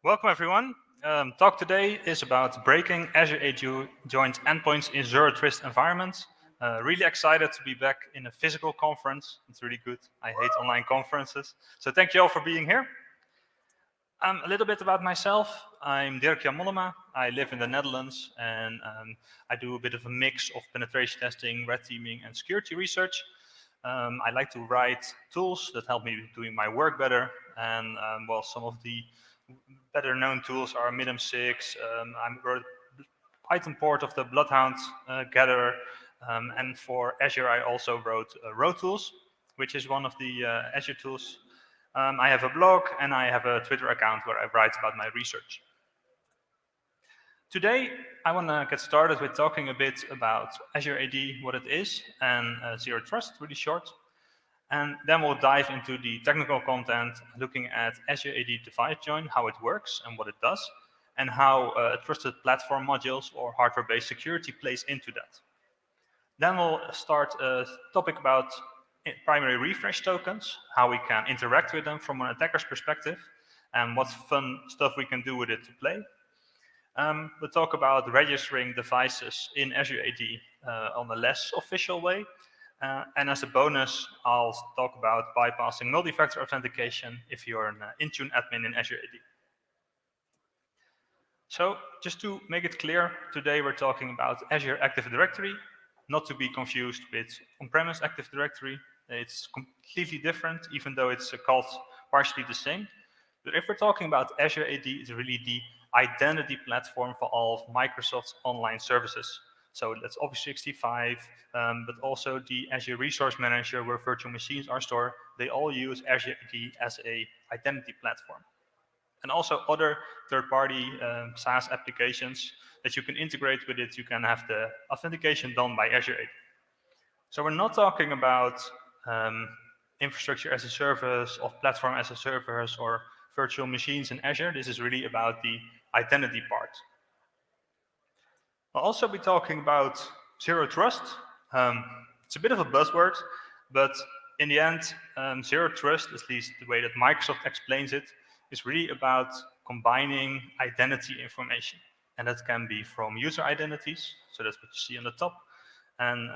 Welcome everyone. Talk today is about breaking Azure AD joint endpoints in zero trust environments. Really excited to be back in a physical conference. It's really good. I hate online conferences. So thank you all for being here. A little bit about myself. I'm Dirk-jan Mollema. I live in the Netherlands and I do a bit of a mix of penetration testing, red teaming and security research. I like to write tools that help me doing my work better. And well, some of the better known tools are Minimum6. I wrote Python port of the Bloodhound gatherer. And for Azure, I also wrote row tools, which is one of the Azure tools. I have a blog and I have a Twitter account where I write about my research. Today, I want to get started with talking a bit about Azure AD, what it is, and Zero Trust, really short. And then we'll dive into the technical content, looking at Azure AD device join, how it works and what it does, and how trusted platform modules or hardware-based security plays into that. Then we'll start a topic about primary refresh tokens, how we can interact with them from an attacker's perspective, and what fun stuff we can do with it to play. We'll talk about registering devices in Azure AD on a less official way. And as a bonus, I'll talk about bypassing Multi Factor Authentication if you're an Intune admin in Azure AD. So just to make it clear, today we're talking about Azure Active Directory, not to be confused with on-premise Active Directory. It's completely different, even though it's called partially the same. But if we're talking about Azure AD, it's really the identity platform for all of Microsoft's online services. So that's Office 365, but also the Azure Resource Manager where virtual machines are stored. They all use Azure AD as an identity platform. And also other third-party SaaS applications that you can integrate with it. You can have the authentication done by Azure AD. So we're not talking about infrastructure as a service, or platform as a service, or virtual machines in Azure. This is really about the identity part. I'll also be talking about Zero Trust. It's a bit of a buzzword, but in the end, Zero Trust, at least the way that Microsoft explains it, is really about combining identity information. And that can be from user identities, so that's what you see on the top, and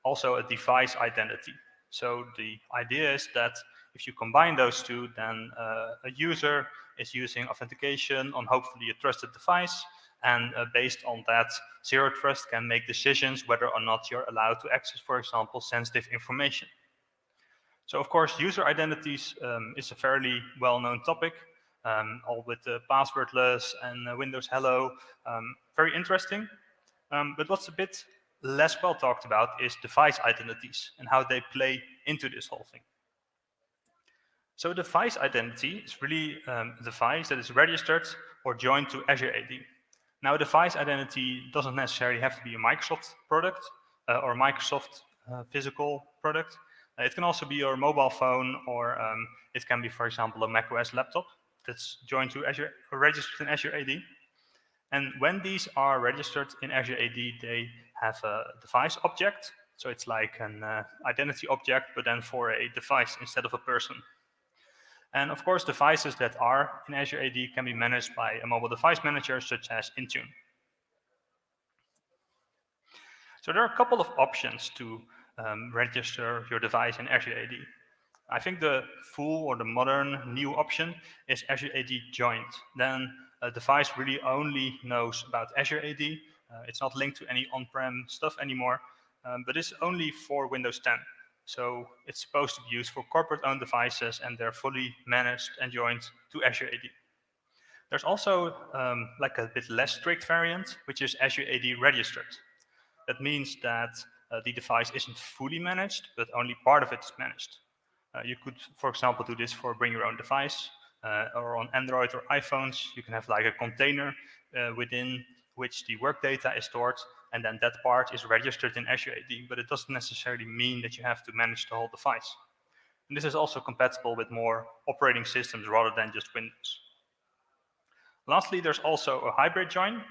also a device identity. So the idea is that if you combine those two, then a user is using authentication on hopefully a trusted device, and based on that, Zero Trust can make decisions whether or not you're allowed to access, for example, sensitive information. So of course, user identities is a fairly well-known topic, all with passwordless and Windows Hello, very interesting. But what's a bit less well talked about is device identities and how they play into this whole thing. So device identity is really a device that is registered or joined to Azure AD. Now, device identity doesn't necessarily have to be a Microsoft product or a Microsoft physical product. It can also be your mobile phone, or it can be, for example, a macOS laptop that's joined to Azure or registered in Azure AD. And when these are registered in Azure AD, they have a device object. So it's like an identity object, but then for a device instead of a person. And of course, devices that are in Azure AD can be managed by a mobile device manager such as Intune. So there are a couple of options to register your device in Azure AD. I think the full or the modern new option is Azure AD joint. Then a device really only knows about Azure AD. It's not linked to any on-prem stuff anymore, but it's only for Windows 10. So it's supposed to be used for corporate-owned devices, and they're fully managed and joined to Azure AD. There's also like a bit less strict variant, which is Azure AD registered. That means that the device isn't fully managed, but only part of it is managed. You could, for example, do this for bring your own device, or on Android or iPhones, you can have like a container within which the work data is stored, and then that part is registered in Azure AD, but it doesn't necessarily mean that you have to manage the whole device. And this is also compatible with more operating systems rather than just Windows. Lastly, there's also a hybrid join,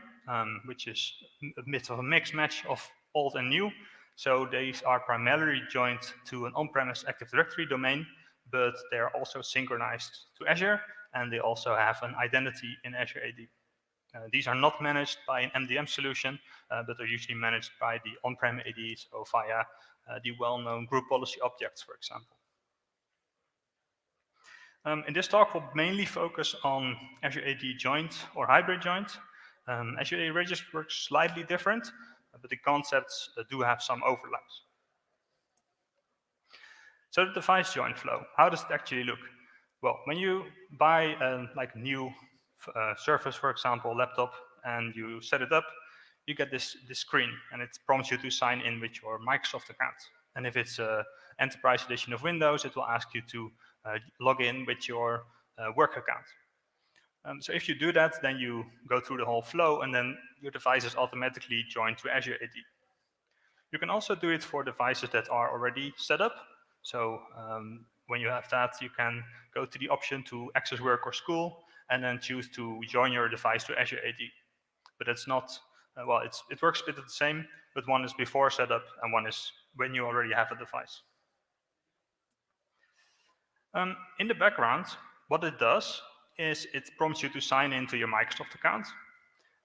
which is a bit of a mixed match of old and new. So these are primarily joined to an on-premise Active Directory domain, but they are also synchronized to Azure, and they also have an identity in Azure AD. These are not managed by an MDM solution, but are usually managed by the on-prem ADs or via the well-known group policy objects, for example. In this talk, we'll mainly focus on Azure AD joint or hybrid joint. Azure AD registry works slightly different, but the concepts do have some overlaps. So the device join flow, how does it actually look? Well, when you buy like a new Surface, for example, laptop, and you set it up, you get this screen, and it prompts you to sign in with your Microsoft account. And if it's an enterprise edition of Windows, it will ask you to log in with your work account. So if you do that, then you go through the whole flow, and then your device is automatically joined to Azure AD. You can also do it for devices that are already set up. So when you have that, you can go to the option to access work or school, and then choose to join your device to Azure AD. But it's not, well, it works a bit the same, but one is before setup, and one is when you already have a device. In the background, what it does is it prompts you to sign into your Microsoft account.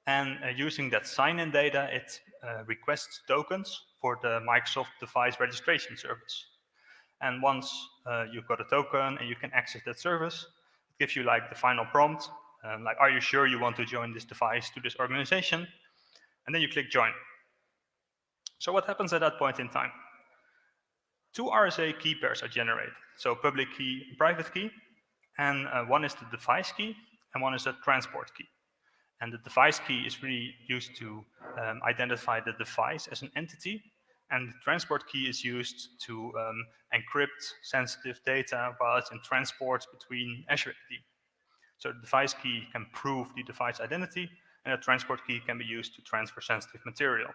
And using that sign-in data, it requests tokens for the Microsoft device registration service. And once you've got a token and you can access that service, it gives you like the final prompt, like, are you sure you want to join this device to this organization? And then you click join. So what happens at that point in time? Two RSA key pairs are generated. So public key, private key, and one is the device key, and one is the transport key. And the device key is really used to identify the device as an entity, and the transport key is used to encrypt sensitive data while it's in transport between Azure AD. So the device key can prove the device identity, and the transport key can be used to transfer sensitive material.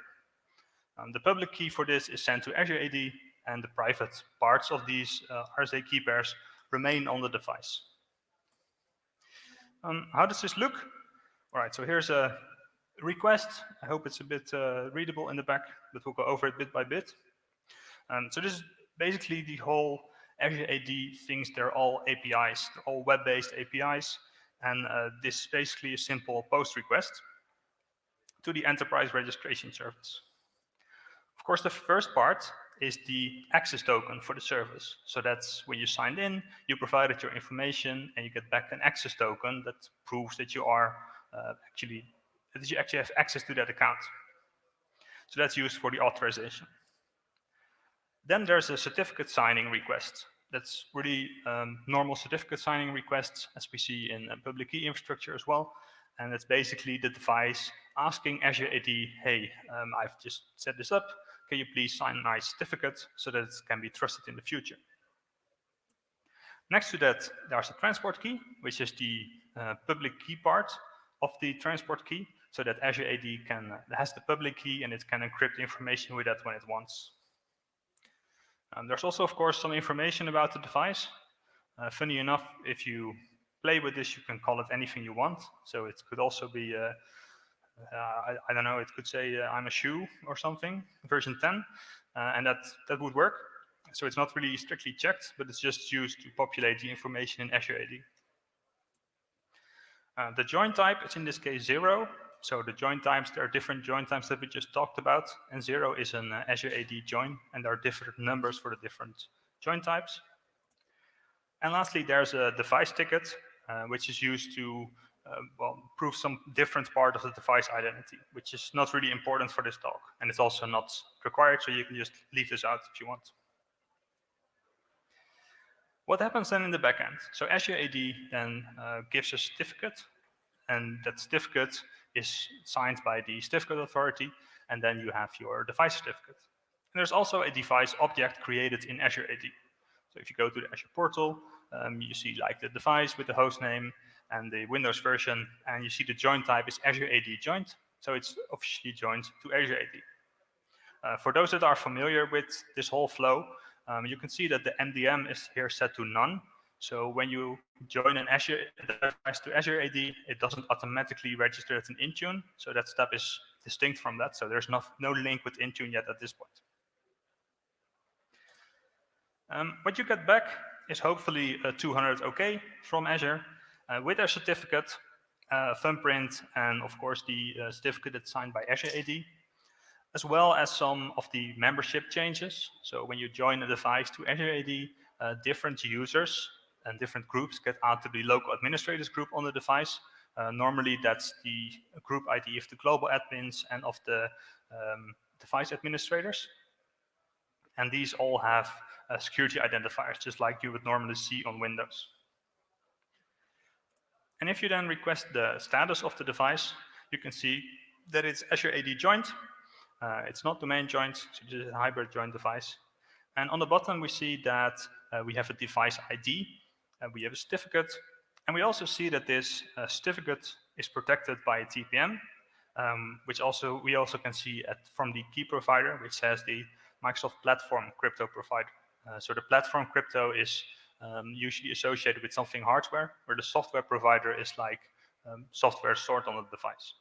The public key for this is sent to Azure AD, and the private parts of these RSA key pairs remain on the device. How does this look? All right, so here's a request. I hope it's a bit readable in the back, but we'll go over it bit by bit. So this is basically the whole Azure AD thinks they're all APIs, they're all web-based APIs, and this is basically a simple post request to the enterprise registration service. Of course, the first part is the access token for the service. So that's when you signed in, you provided your information, and you get back an access token that proves that you are actually have access to that account. So that's used for the authorization. Then there's a certificate signing request. That's really normal certificate signing requests, as we see in public key infrastructure as well. And it's basically the device asking Azure AD, hey, I've just set this up. Can you please sign my certificate so that it can be trusted in the future? Next to that, there's a transport key, which is the public key part of the transport key, so that Azure AD has the public key and it can encrypt information with that when it wants. There's also, of course, some information about the device. Funny enough, if you play with this, you can call it anything you want. So it could also be, I don't know, it could say I'm a shoe or something, version 10, and that would work. So it's not really strictly checked, but it's just used to populate the information in Azure AD. The join type is in this case 0. So the join types, there are different join types that we just talked about, and 0 is an Azure AD join, and there are different numbers for the different join types. And lastly, there's a device ticket, which is used to prove some different part of the device identity, which is not really important for this talk, and it's also not required, so you can just leave this out if you want. What happens then in the backend? So Azure AD then gives a certificate, and that certificate is signed by the certificate authority, and then you have your device certificate. And there's also a device object created in Azure AD. So if you go to the Azure portal, you see like the device with the host name and the Windows version, and you see the join type is Azure AD joined, so it's officially joined to Azure AD. For those that are familiar with this whole flow, you can see that the MDM is here set to none. So when you join an Azure device to Azure AD, it doesn't automatically register it in Intune. So that step is distinct from that. So there's no link with Intune yet at this point. What you get back is hopefully a 200 OK from Azure. with their certificate, thumbprint, and of course the certificate that's signed by Azure AD, as well as some of the membership changes. So when you join a device to Azure AD, different users and different groups get added to the local administrators group on the device. Normally that's the group ID of the global admins and of the device administrators. And these all have security identifiers, just like you would normally see on Windows. And if you then request the status of the device, you can see that it's Azure AD joined. It's not domain joined, so it's a hybrid joined device. And on the bottom, we see that we have a device ID, we have a certificate, and we also see that this certificate is protected by a TPM, which we also can see from the key provider, which says the Microsoft Platform Crypto Provider. So the platform crypto is usually associated with something hardware, where the software provider is like software stored on the device.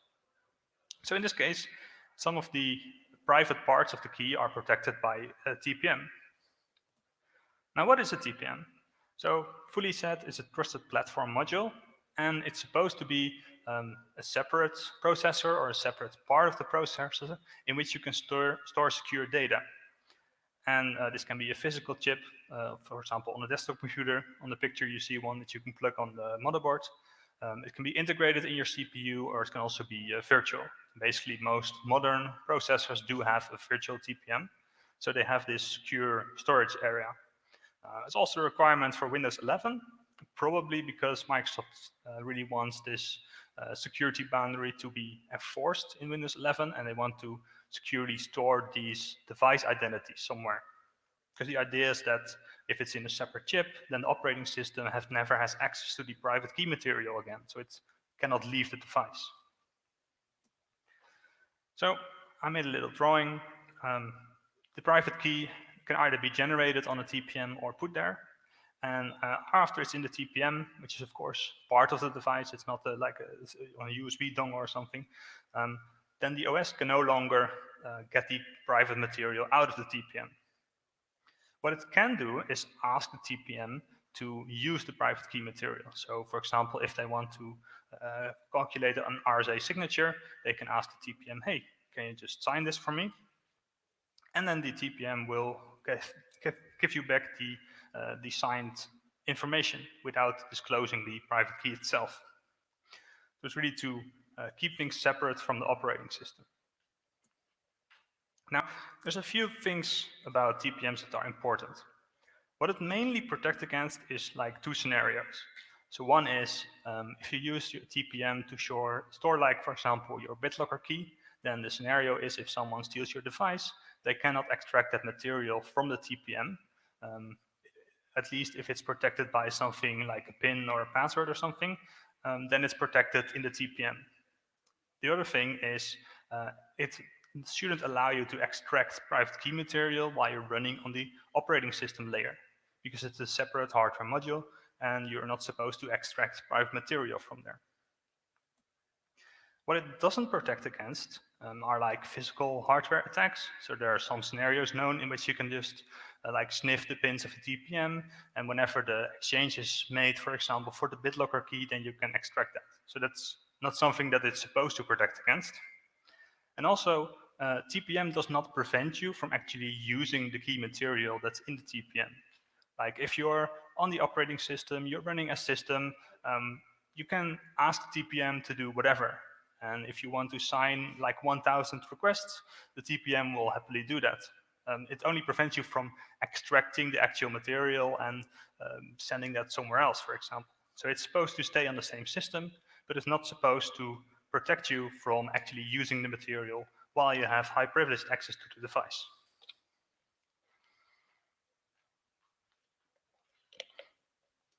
So in this case, some of the private parts of the key are protected by a TPM. Now, what is a TPM? So fully said, it's a trusted platform module, and it's supposed to be a separate processor or a separate part of the processor in which you can store secure data. And this can be a physical chip, for example, on a desktop computer. On the picture, you see one that you can plug on the motherboard. It can be integrated in your CPU, or it can also be virtual. Basically, most modern processors do have a virtual TPM, so they have this secure storage area. It's also a requirement for Windows 11, probably because Microsoft really wants this security boundary to be enforced in Windows 11, and they want to securely store these device identities somewhere. Because the idea is that if it's in a separate chip, then the operating system never has access to the private key material again, so it cannot leave the device. So I made a little drawing. The private key can either be generated on a TPM or put there. And after it's in the TPM, which is of course part of the device, it's not like on a USB dongle or something, then the OS can no longer get the private material out of the TPM. What it can do is ask the TPM to use the private key material. So for example, if they want to calculate an RSA signature, they can ask the TPM, hey, can you just sign this for me? And then the TPM will give you back the signed information without disclosing the private key itself. So it's really to keep things separate from the operating system. Now, there's a few things about TPMs that are important. What it mainly protects against is like two scenarios. So one is if you use your TPM to store like, for example, your BitLocker key, then the scenario is if someone steals your device, they cannot extract that material from the TPM, at least if it's protected by something like a PIN or a password or something, then it's protected in the TPM. The other thing is it shouldn't allow you to extract private key material while you're running on the operating system layer, because it's a separate hardware module and you're not supposed to extract private material from there. What it doesn't protect against are like physical hardware attacks. So there are some scenarios known in which you can just like sniff the pins of the TPM, and whenever the exchange is made, for example, for the BitLocker key, then you can extract that. So that's not something that it's supposed to protect against. And also, TPM does not prevent you from actually using the key material that's in the TPM. Like if you're on the operating system, you're running a system, you can ask the TPM to do whatever. And if you want to sign like 1,000 requests, the TPM will happily do that. It only prevents you from extracting the actual material and sending that somewhere else, for example. So it's supposed to stay on the same system, but it's not supposed to protect you from actually using the material while you have high privileged access to the device.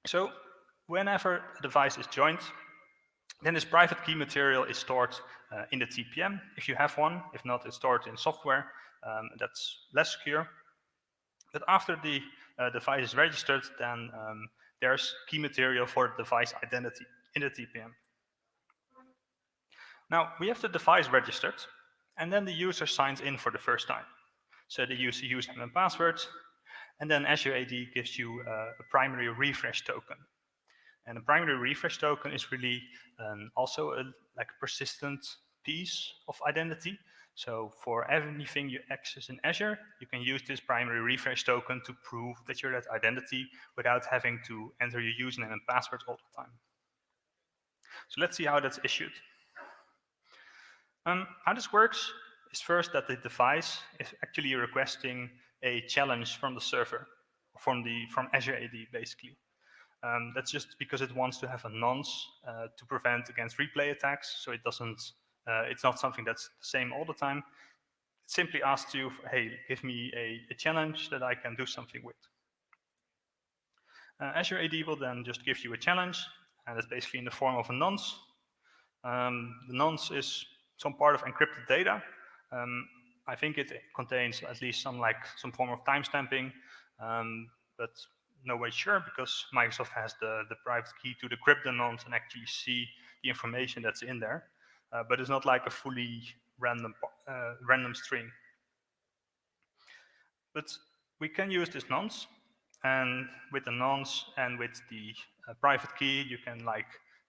So whenever a device is joined, then this private key material is stored in the TPM, if you have one. If not, it's stored in software that's less secure. But after the device is registered, then there's key material for the device identity in the TPM. Now, we have the device registered, and then the user signs in for the first time. So they use the username and password, and then Azure AD gives you a primary refresh token. And a primary refresh token is really also like a persistent piece of identity. So for everything you access in Azure, you can use this primary refresh token to prove that you're that identity without having to enter your username and password all the time. So let's see how that's issued. How this works is first that the device is actually requesting a challenge from the server, from Azure AD basically. That's just because it wants to have a nonce to prevent against replay attacks, so it doesn't. It's not something that's the same all the time. It simply asks you, hey, give me a challenge that I can do something with. Azure AD will then just give you a challenge, and it's basically in the form of a nonce. The nonce is some part of encrypted data. I think it contains at least some form of timestamping, but nobody's sure because Microsoft has the private key to decrypt the nonce and actually see the information that's in there. But it's not like a fully random string. But we can use this nonce, and with the nonce and with the private key, you can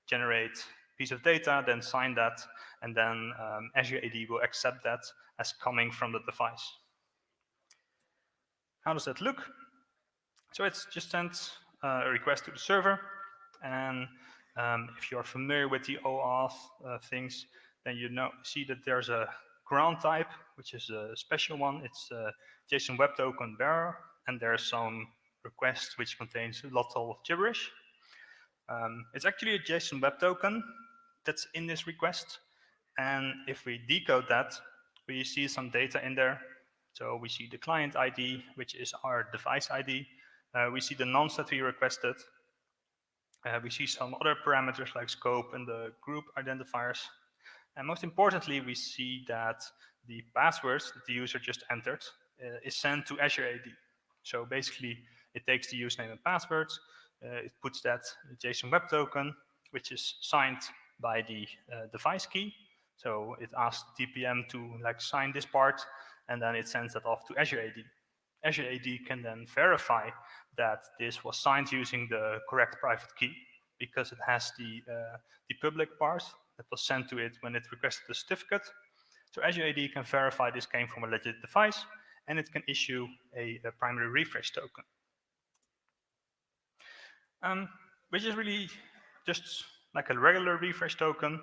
generate a piece of data, then sign that, and then Azure AD will accept that as coming from the device. How does that look? So it's just sent a request to the server, and if you're familiar with the Oauth things, then you see that there's a grant type, which is a special one. It's a JSON Web Token bearer, and there's some request which contains a lot of gibberish. It's actually a JSON Web Token that's in this request, and if we decode that, we see some data in there. So we see the client ID, which is our device ID. We see the nonce that we requested. We see some other parameters like scope and the group identifiers. And most importantly, we see that the passwords that the user just entered is sent to Azure AD. So basically, it takes the username and passwords, it puts that JSON Web Token, which is signed by the device key. So it asks TPM to sign this part, and then it sends that off to Azure AD. Azure AD can then verify that this was signed using the correct private key because it has the public part that was sent to it when it requested the certificate. So Azure AD can verify this came from a legit device, and it can issue a primary refresh token. Which is really just like a regular refresh token.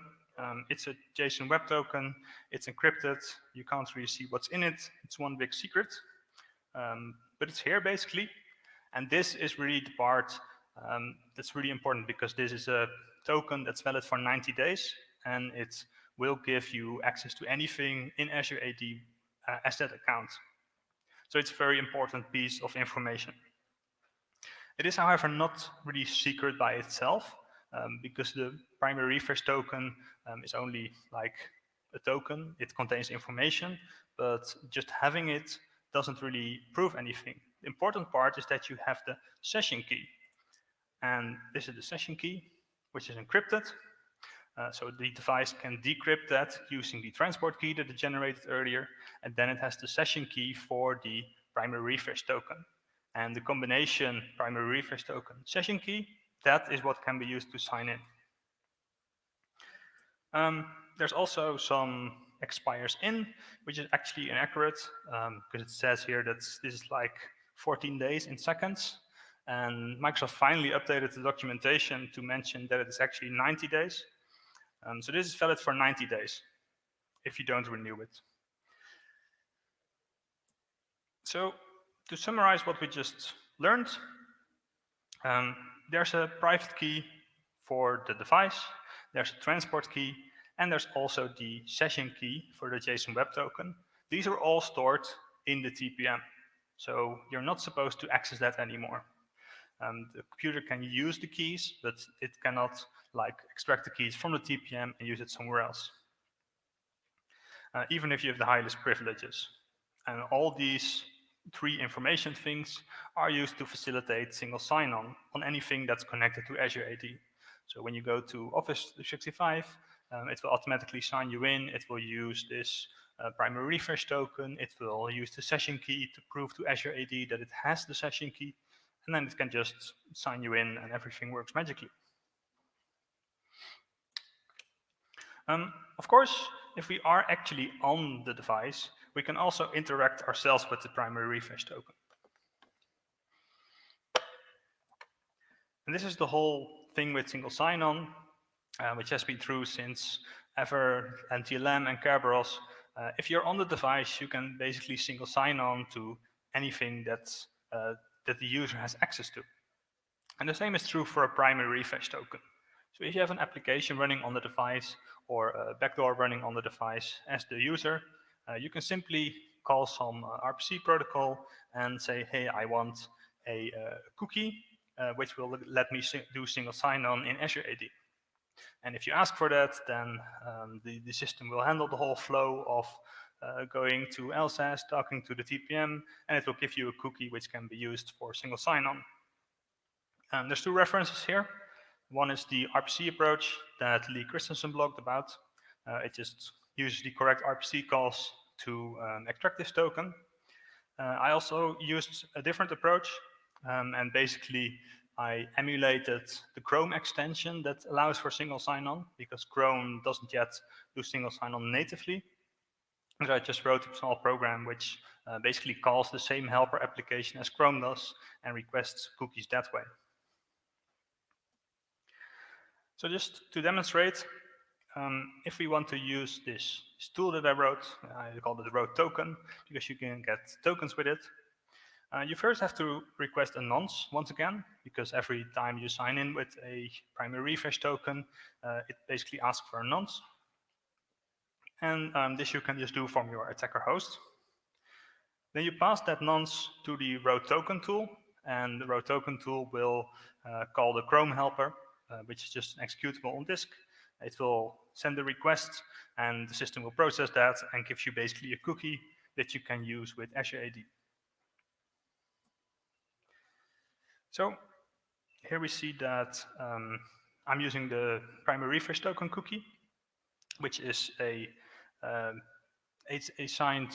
It's a JSON Web Token, it's encrypted, you can't really see what's in it, it's one big secret. But it's here basically, and this is really the part that's really important because this is a token that's valid for 90 days, and it will give you access to anything in Azure AD as that account. So it's a very important piece of information. It is, however, not really secret by itself, because the primary refresh token is only like a token. It contains information, but just having it doesn't really prove anything. The important part is that you have the session key. And this is the session key, which is encrypted. So the device can decrypt that using the transport key that it generated earlier, and then it has the session key for the primary refresh token. And the combination primary refresh token session key, that is what can be used to sign in. There's also some expires in, which is actually inaccurate, because it says here that this is like 14 days in seconds. And Microsoft finally updated the documentation to mention that it is actually 90 days. So this is valid for 90 days if you don't renew it. So to summarize what we just learned, there's a private key for the device, there's a transport key, and there's also the session key for the JSON Web Token. These are all stored in the TPM, so you're not supposed to access that anymore. The computer can use the keys, but it cannot extract the keys from the TPM and use it somewhere else, even if you have the highest privileges. And all these three information things are used to facilitate single sign-on on anything that's connected to Azure AD. So when you go to Office 365, it will automatically sign you in. It will use this primary refresh token. It will use the session key to prove to Azure AD that it has the session key. And then it can just sign you in and everything works magically. Of course, if we are actually on the device, we can also interact ourselves with the primary refresh token. And this is the whole thing with single sign-on, which has been true since ever, and TLM and Kerberos. If you're on the device, you can basically single sign-on to anything that the user has access to. And the same is true for a primary refresh token. So if you have an application running on the device or a backdoor running on the device as the user, you can simply call some RPC protocol and say, hey, I want a cookie, which will let me do single sign-on in Azure AD. And if you ask for that, then the system will handle the whole flow of going to LSAS, talking to the TPM, and it will give you a cookie which can be used for single sign-on. There's two references here. One is the RPC approach that Lee Christensen blogged about. It just uses the correct RPC calls to extract this token. I also used a different approach, and basically I emulated the Chrome extension that allows for single sign-on, because Chrome doesn't yet do single sign-on natively. So I just wrote a small program which basically calls the same helper application as Chrome does and requests cookies that way. So just to demonstrate, if we want to use this tool that I wrote, I called it the road token, because you can get tokens with it. You first have to request a nonce once again, because every time you sign in with a primary refresh token, it basically asks for a nonce. And this you can just do from your attacker host. Then you pass that nonce to the road token tool, and the road token tool will call the Chrome helper, which is just an executable on disk. It will send a request, and the system will process that and give you basically a cookie that you can use with Azure AD. So here we see that I'm using the primary refresh token cookie, which is a signed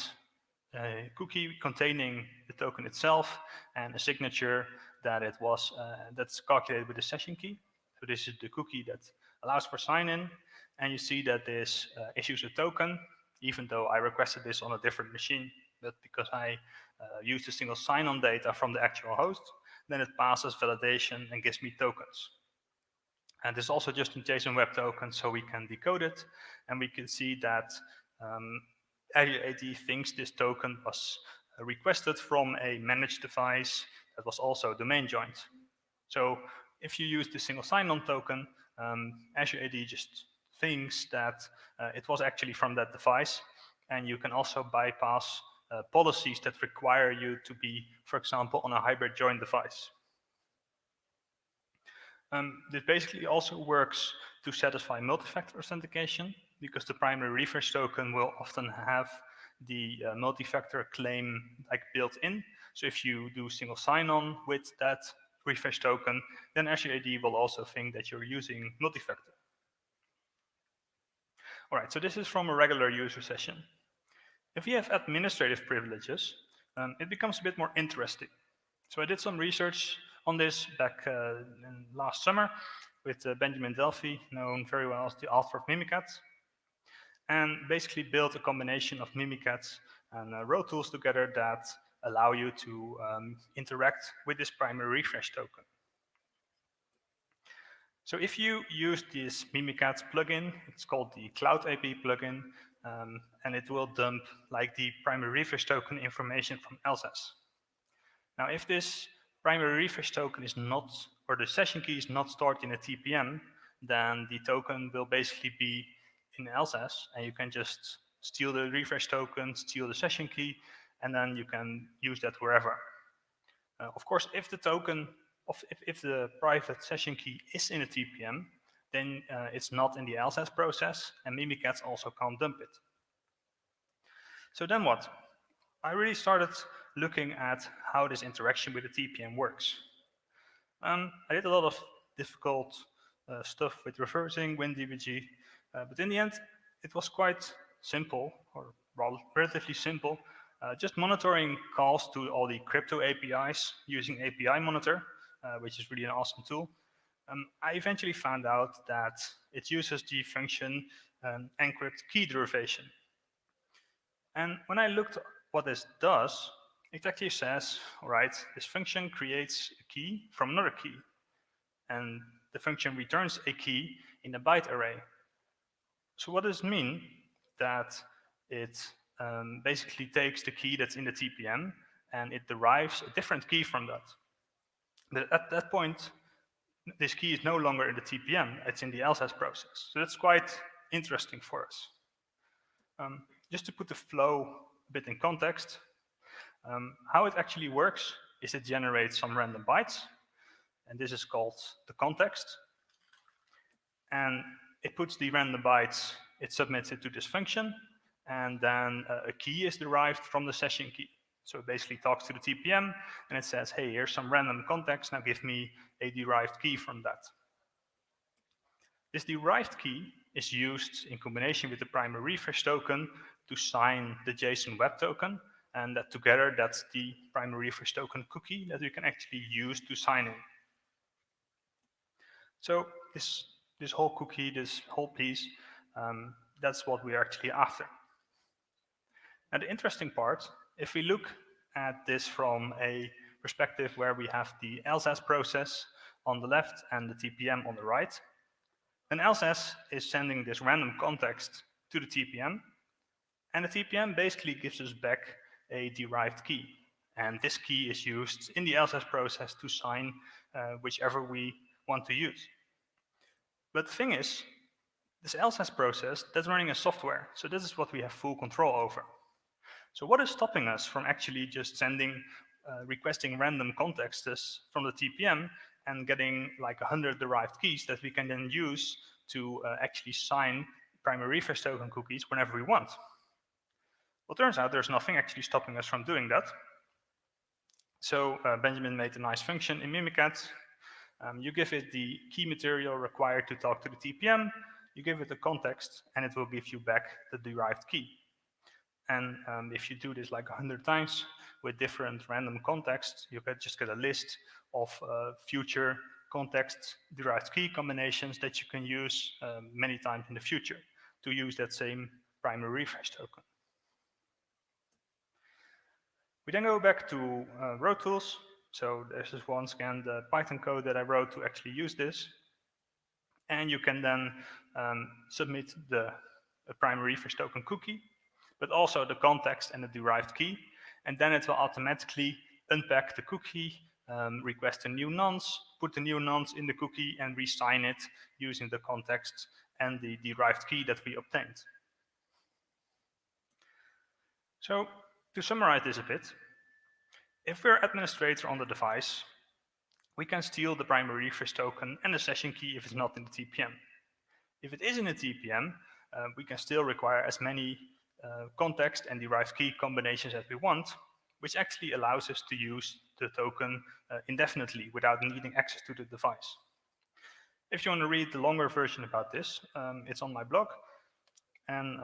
cookie containing the token itself and a signature that it was that's calculated with a session key. So this is the cookie that allows for sign-in, and you see that this issues a token, even though I requested this on a different machine. But because I used the single sign-on data from the actual host, then it passes validation and gives me tokens. And this is also just in JSON Web Token, so we can decode it, and we can see that Azure AD thinks this token was requested from a managed device that was also domain joined. So if you use the single sign-on token, Azure AD just thinks that it was actually from that device, and you can also bypass policies that require you to be, for example, on a hybrid join device. This basically also works to satisfy multi-factor authentication, because the primary refresh token will often have the multi-factor claim built in. So if you do single sign-on with that refresh token, then Azure AD will also think that you're using multi-factor. All right, so this is from a regular user session. If you have administrative privileges, it becomes a bit more interesting. So I did some research on this back last summer with Benjamin Delphi, known very well as the author of Mimikatz, and basically built a combination of Mimikatz and row tools together that allow you to interact with this primary refresh token. So if you use this Mimikatz plugin, it's called the Cloud AP plugin, and it will dump the primary refresh token information from LSAS. Now, if this primary refresh token is not, or the session key is not stored in a TPM, then the token will basically be in LSAS, and you can just steal the refresh token, steal the session key, and then you can use that wherever. Of course, if the token, if the private session key is in a TPM, then it's not in the LSAS process, and Mimikatz also can't dump it. So then what? I really started looking at how this interaction with the TPM works. I did a lot of difficult stuff with reversing WinDBG, but in the end, it was quite simple, or relatively simple, just monitoring calls to all the crypto APIs using API Monitor, which is really an awesome tool. I eventually found out that it uses the function an encrypt key derivation. And when I looked what this does, it actually says, all right, this function creates a key from another key. And the function returns a key in a byte array. So what does it mean? That it basically takes the key that's in the TPM and it derives a different key from that. But at that point, this key is no longer in the TPM, it's in the else-as process. So that's quite interesting for us. Just to put the flow a bit in context, how it actually works is it generates some random bytes, and this is called the context. And it puts the random bytes, it submits it to this function, and then a key is derived from the session key. So it basically talks to the TPM, and it says, hey, here's some random context, now give me a derived key from that. This derived key is used in combination with the primary refresh token to sign the JSON web token, and that together, that's the primary refresh token cookie that we can actually use to sign in. So this whole cookie, this whole piece, that's what we're actually after. And the interesting part, if we look at this from a perspective where we have the else-as process on the left and the TPM on the right, then else-as is sending this random context to the TPM, and the TPM basically gives us back a derived key. And this key is used in the else-as process to sign whichever we want to use. But the thing is, this else-as process, that's running a software. So this is what we have full control over. So what is stopping us from actually just requesting random contexts from the TPM and getting like 100 derived keys that we can then use to actually sign primary refresh token cookies whenever we want? Well, turns out there's nothing actually stopping us from doing that. So Benjamin made a nice function in Mimikatz. You give it the key material required to talk to the TPM, you give it the context, and it will give you back the derived key. And if you do this like 100 times with different random contexts, you can just get a list of future context derived key combinations that you can use many times in the future to use that same primary refresh token. We then go back to road tools. So this is once again the Python code that I wrote to actually use this. And you can then submit the primary refresh token cookie, but also the context and the derived key. And then it will automatically unpack the cookie, request a new nonce, put the new nonce in the cookie, and re-sign it using the context and the derived key that we obtained. So to summarize this a bit, if we're administrator on the device, we can steal the primary refresh token and the session key if it's not in the TPM. If it is in the TPM, we can still require as many context and derived key combinations as we want, which actually allows us to use the token indefinitely without needing access to the device. If you want to read the longer version about this, it's on my blog, and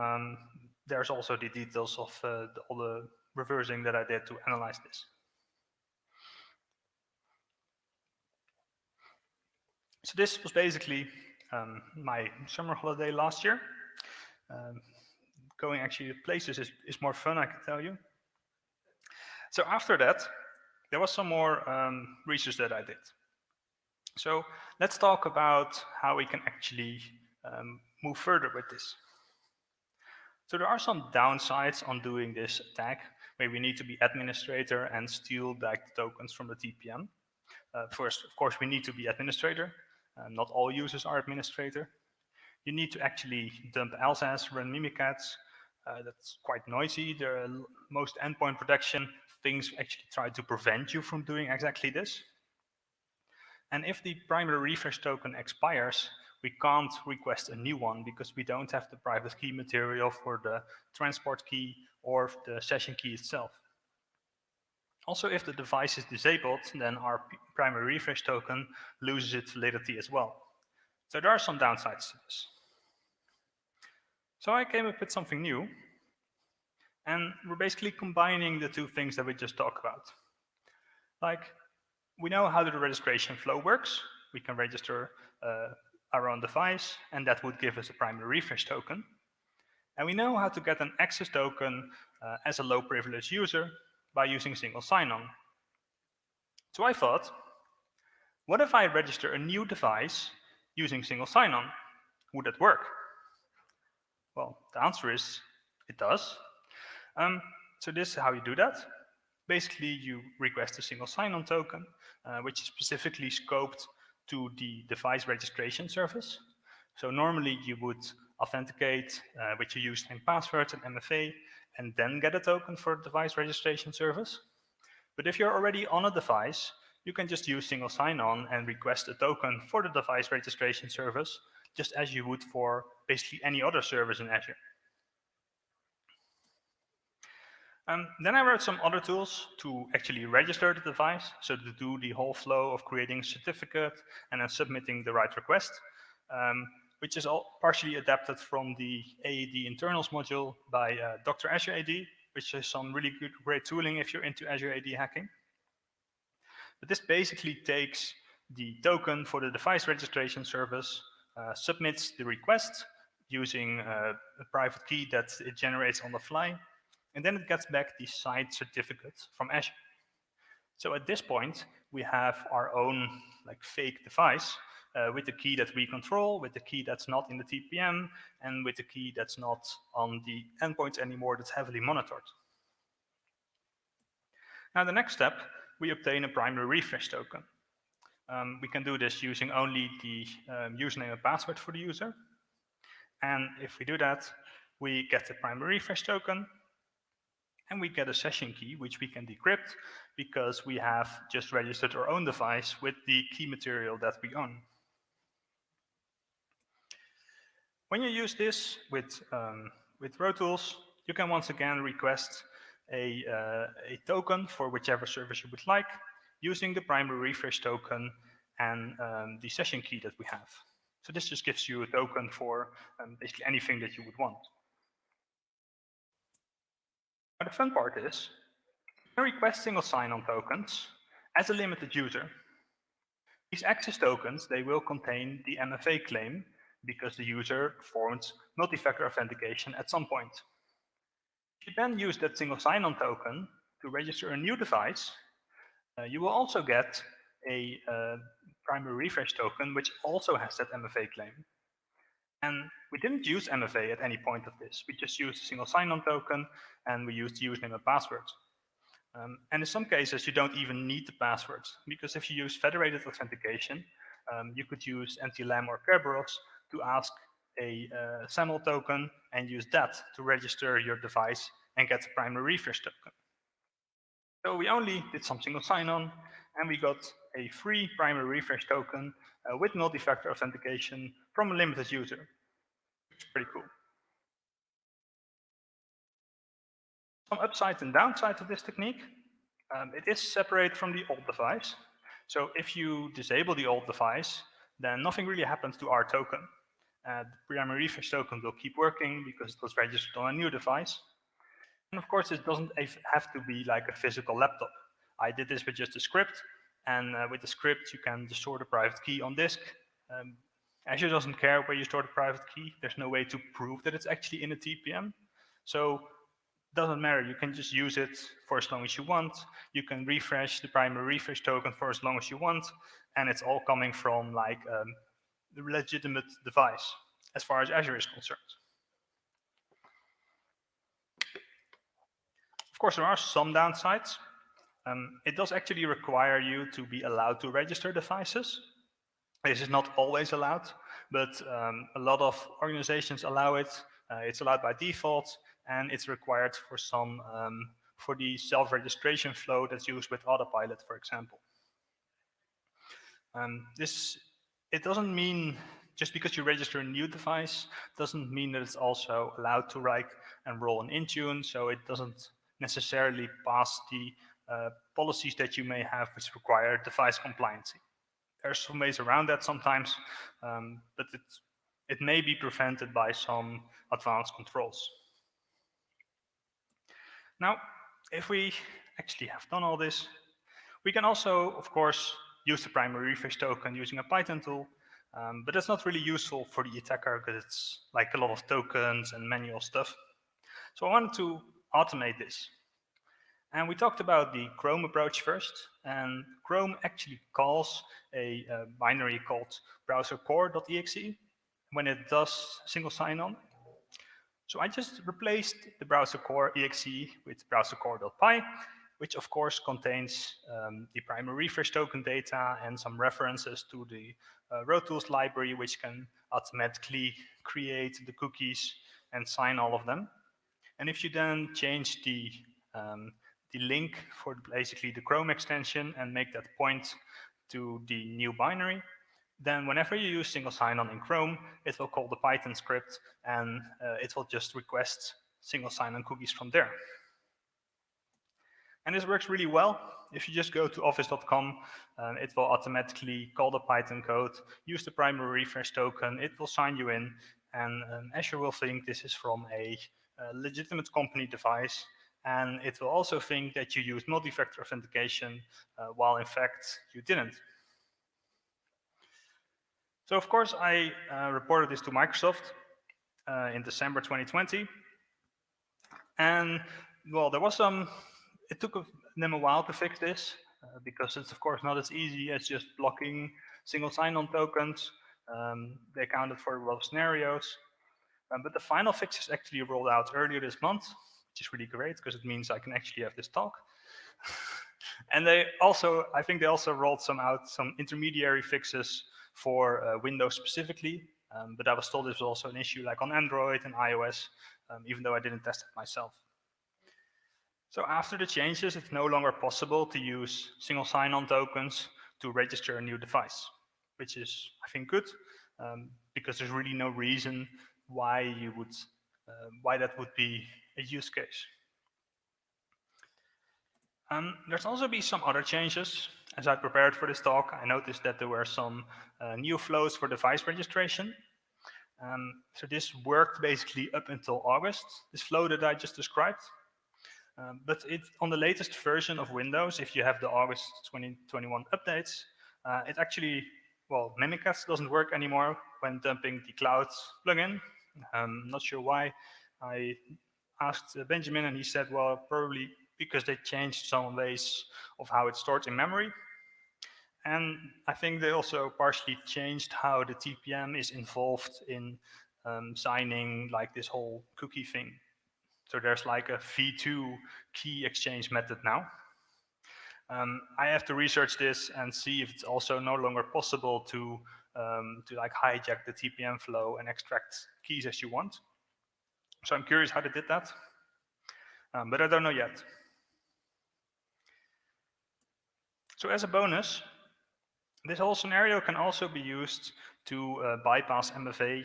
there's also the details of all the reversing that I did to analyze this. So this was basically my summer holiday last year. Going actually to places is more fun, I can tell you. So after that, there was some more research that I did. So let's talk about how we can actually move further with this. So there are some downsides on doing this attack, where we need to be administrator and steal back the tokens from the TPM. First, of course, we need to be administrator. Not all users are administrator. You need to actually dump else-as, run Mimikatz. That's quite noisy. Most endpoint protection things actually try to prevent you from doing exactly this. And if the primary refresh token expires, we can't request a new one because we don't have the private key material for the transport key or the session key itself. Also, if the device is disabled, then our primary refresh token loses its validity as well. So there are some downsides to this. So I came up with something new, and we're basically combining the two things that we just talked about. Like, we know how the registration flow works. We can register our own device, and that would give us a primary refresh token. And we know how to get an access token as a low privilege user by using single sign-on. So I thought, what if I register a new device using single sign-on? Would that work? Well, the answer is it does. So this is how you do that. Basically, you request a single sign-on token, which is specifically scoped to the device registration service. So normally you would authenticate with your username and password and MFA, and then get a token for device registration service. But if you're already on a device, you can just use single sign-on and request a token for the device registration service, just as you would for basically any other service in Azure. Then I wrote some other tools to actually register the device, so to do the whole flow of creating a certificate and then submitting the right request, which is all partially adapted from the AD internals module by Dr. Azure AD, which is some really great tooling if you're into Azure AD hacking. But this basically takes the token for the device registration service, submits the request using a private key that it generates on the fly, and then it gets back the signed certificate from Azure. So at this point, we have our own fake device with the key that we control, with the key that's not in the TPM, and with the key that's not on the endpoints anymore that's heavily monitored. Now the next step, we obtain a primary refresh token. We can do this using only the username and password for the user. And if we do that, we get the primary refresh token, and we get a session key, which we can decrypt because we have just registered our own device with the key material that we own. When you use this with row tools, you can once again request a token for whichever service you would like, using the primary refresh token and the session key that we have. So this just gives you a token for basically anything that you would want. Now the fun part is, you can request single sign-on tokens as a limited user. These access tokens, they will contain the MFA claim because the user performed multi-factor authentication at some point. If you then use that single sign-on token to register a new device, you will also get a primary refresh token which also has that MFA claim. And we didn't use MFA at any point of this. We just used a single sign-on token, and we used the username and password. And in some cases, you don't even need the passwords, because if you use federated authentication, you could use NTLM or Kerberos to ask a SAML token and use that to register your device and get the primary refresh token. So we only did some single sign-on, and we got a free primary refresh token with multi-factor authentication from a limited user, which is pretty cool. Some upsides and downsides of this technique. It is separate from the old device. So if you disable the old device, then nothing really happens to our token. The primary refresh token will keep working because it was registered on a new device. And of course, it doesn't have to be like a physical laptop. I did this with just a script, and with the script, you can just store the private key on disk. Azure doesn't care where you store the private key. There's no way to prove that it's actually in a TPM. So it doesn't matter. You can just use it for as long as you want. You can refresh the primary refresh token for as long as you want, and it's all coming from the legitimate device, as far as Azure is concerned. Of course, there are some downsides. It does actually require you to be allowed to register devices. This is not always allowed, but a lot of organizations allow it. It's allowed by default, and it's required for some for the self-registration flow that's used with Autopilot, for example. It doesn't mean just because you register a new device doesn't mean that it's also allowed to write and roll in Intune, so it doesn't necessarily pass the policies that you may have which require device compliancy. There's some ways around that sometimes, but it may be prevented by some advanced controls. Now, if we actually have done all this, we can also, of course, use the primary refresh token using a Python tool, But that's not really useful for the attacker because it's like a lot of tokens and manual stuff. So I wanted to automate this. And we talked about the Chrome approach first, and Chrome actually calls a binary called browsercore.exe when it does single sign-on. So I just replaced the browsercore.exe with browsercore.py, which of course contains the primary refresh token data and some references to the RoTools library, which can automatically create the cookies and sign all of them. And if you then change the link for basically the Chrome extension and make that point to the new binary, then whenever you use single sign-on in Chrome, it will call the Python script and it will just request single sign-on cookies from there. And this works really well. If you just go to office.com, it will automatically call the Python code, use the primary refresh token, it will sign you in, and Azure will think this is from a legitimate company device, and it will also think that you used multi-factor authentication while in fact you didn't. So of course I reported this to Microsoft in December 2020, and well, there was it took them a while to fix this because it's of course not as easy as just blocking single sign-on tokens. They accounted for a lot of scenarios, but the final fix is actually rolled out earlier this month, which is really great because it means I can actually have this talk. And they also, I think they also rolled out some intermediary fixes for Windows specifically, but I was told this was also an issue like on Android and iOS, even though I didn't test it myself. So after the changes, it's no longer possible to use single sign-on tokens to register a new device, which is, I think, good, because there's really no reason why why that would be a use case. There's also been some other changes. As I prepared for this talk, I noticed that there were some new flows for device registration. So this worked basically up until August, this flow that I just described. But on the latest version of Windows, if you have the August 2021 updates, it actually, well, Mimikatz doesn't work anymore when dumping the Clouds plugin. Not sure why. I asked Benjamin and he said, well, probably because they changed some ways of how it's stored in memory. And I think they also partially changed how the TPM is involved in signing like this whole cookie thing. So there's like a V2 key exchange method now. I have to research this and see if it's also no longer possible to like hijack the TPM flow and extract keys as you want. So I'm curious how they did that, but I don't know yet. So as a bonus, this whole scenario can also be used to bypass MFA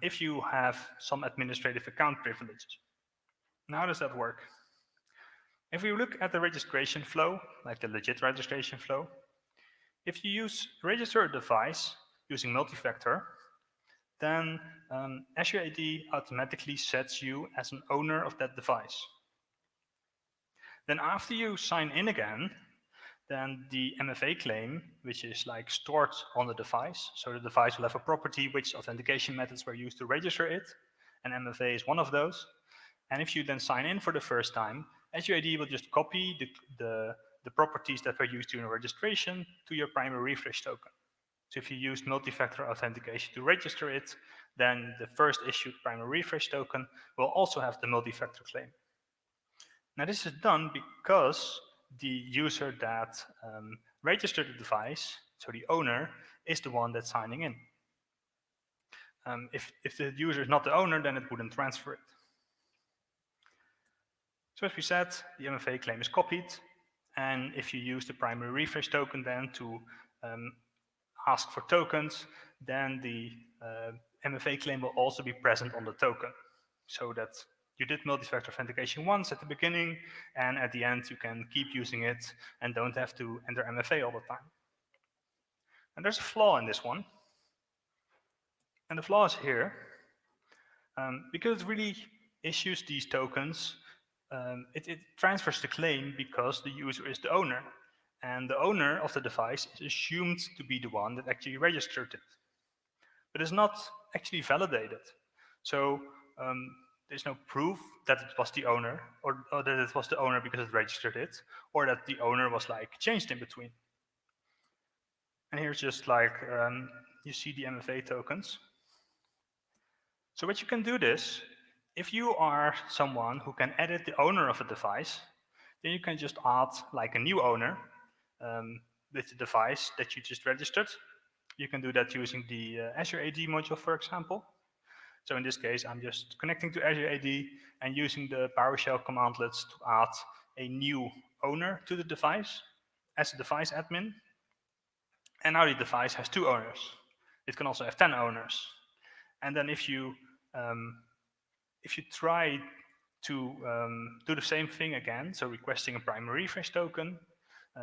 if you have some administrative account privileges. Now, how does that work? If we look at the registration flow, like the legit registration flow, if you register a device using multi-factor, then Azure AD automatically sets you as an owner of that device. Then after you sign in again, then the MFA claim, which is like stored on the device, so the device will have a property which authentication methods were used to register it, and MFA is one of those. And if you then sign in for the first time, Azure AD will just copy the properties that were used during registration to your primary refresh token. So if you used multi-factor authentication to register it, then the first issued primary refresh token will also have the multi-factor claim. Now this is done because the user that registered the device, so the owner, is the one that's signing in. If the user is not the owner, then it wouldn't transfer it. So as we said, the MFA claim is copied, and if you use the primary refresh token then to ask for tokens, then the MFA claim will also be present on the token, so that you did multi-factor authentication once at the beginning, and at the end you can keep using it and don't have to enter MFA all the time. And there's a flaw in this one, and the flaw is here. Because it really issues these tokens, it transfers the claim because the user is the owner, and the owner of the device is assumed to be the one that actually registered it. but it's not actually validated. So there's no proof that it was the owner, or that it was the owner because it registered it, or that the owner was like changed in between. And here's just like, you see the MFA tokens. So what you can do this, if you are someone who can edit the owner of a device, then you can just add like a new owner with the device that you just registered. You can do that using the Azure AD module, for example. So in this case, I'm just connecting to Azure AD and using the PowerShell commandlets to add a new owner to the device as a device admin. And now the device has 2 owners. It can also have 10 owners. And then if you try to do the same thing again, so requesting a primary refresh token,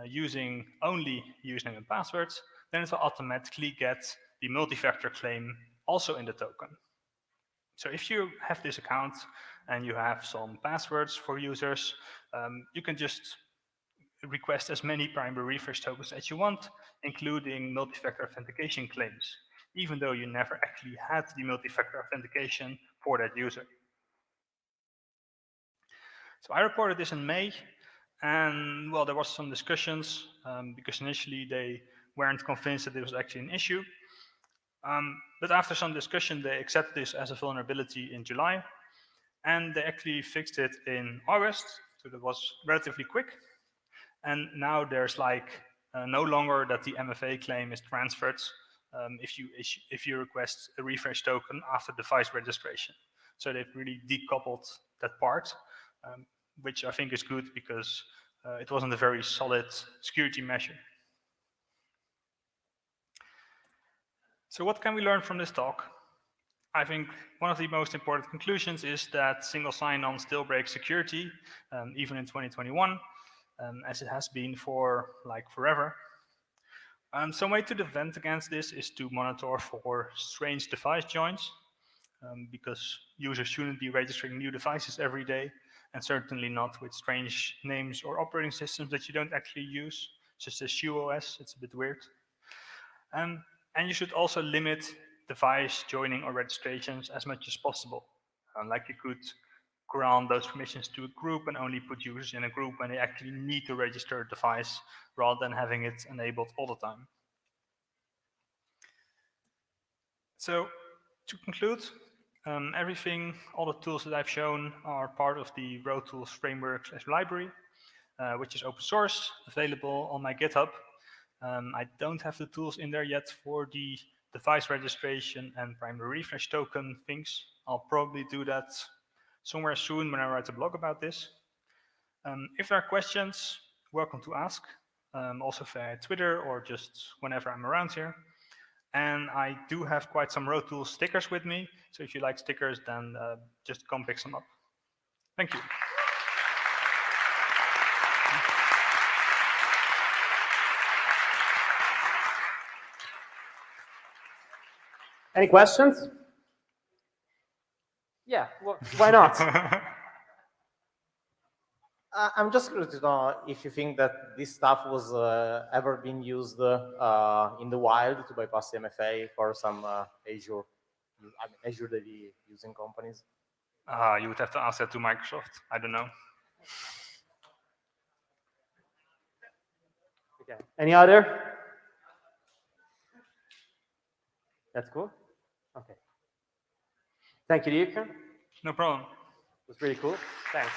using only username and passwords, then it will automatically get the multi-factor claim also in the token. So if you have this account and you have some passwords for users, you can just request as many primary refresh tokens as you want, including multi-factor authentication claims, even though you never actually had the multi-factor authentication for that user. So I reported this in May, and well, there was some discussions because initially they weren't convinced that it was actually an issue. But after some discussion, they accepted this as a vulnerability in July, and they actually fixed it in August, so that was relatively quick. And now there's like no longer that the MFA claim is transferred if you request a refresh token after device registration. So they've really decoupled that part, which I think is good because it wasn't a very solid security measure. So what can we learn from this talk? I think one of the most important conclusions is that single sign-on still breaks security, even in 2021, as it has been for like forever. Some way to defend against this is to monitor for strange device joins, because users shouldn't be registering new devices every day, and certainly not with strange names or operating systems that you don't actually use, such as OS. It's a bit weird. And you should also limit device joining or registrations as much as possible. Like you could grant those permissions to a group and only put users in a group when they actually need to register a device rather than having it enabled all the time. So to conclude, all the tools that I've shown are part of the Road Tools framework/library, which is open source, available on my GitHub. I don't have the tools in there yet for the device registration and primary refresh token things. I'll probably do that somewhere soon when I write a blog about this. If there are questions, welcome to ask, also via Twitter or just whenever I'm around here. And I do have quite some Road Tools stickers with me, so if you like stickers, then just come pick some up. Thank you. Any questions? Yeah, well, why not? I'm just curious to know if you think that this stuff was ever been used in the wild to bypass the MFA for some Azure AD using companies. You would have to ask that to Microsoft. I don't know. Okay. Any other? That's cool. Okay. Thank you, Dirk. No problem. It was really cool. Thanks.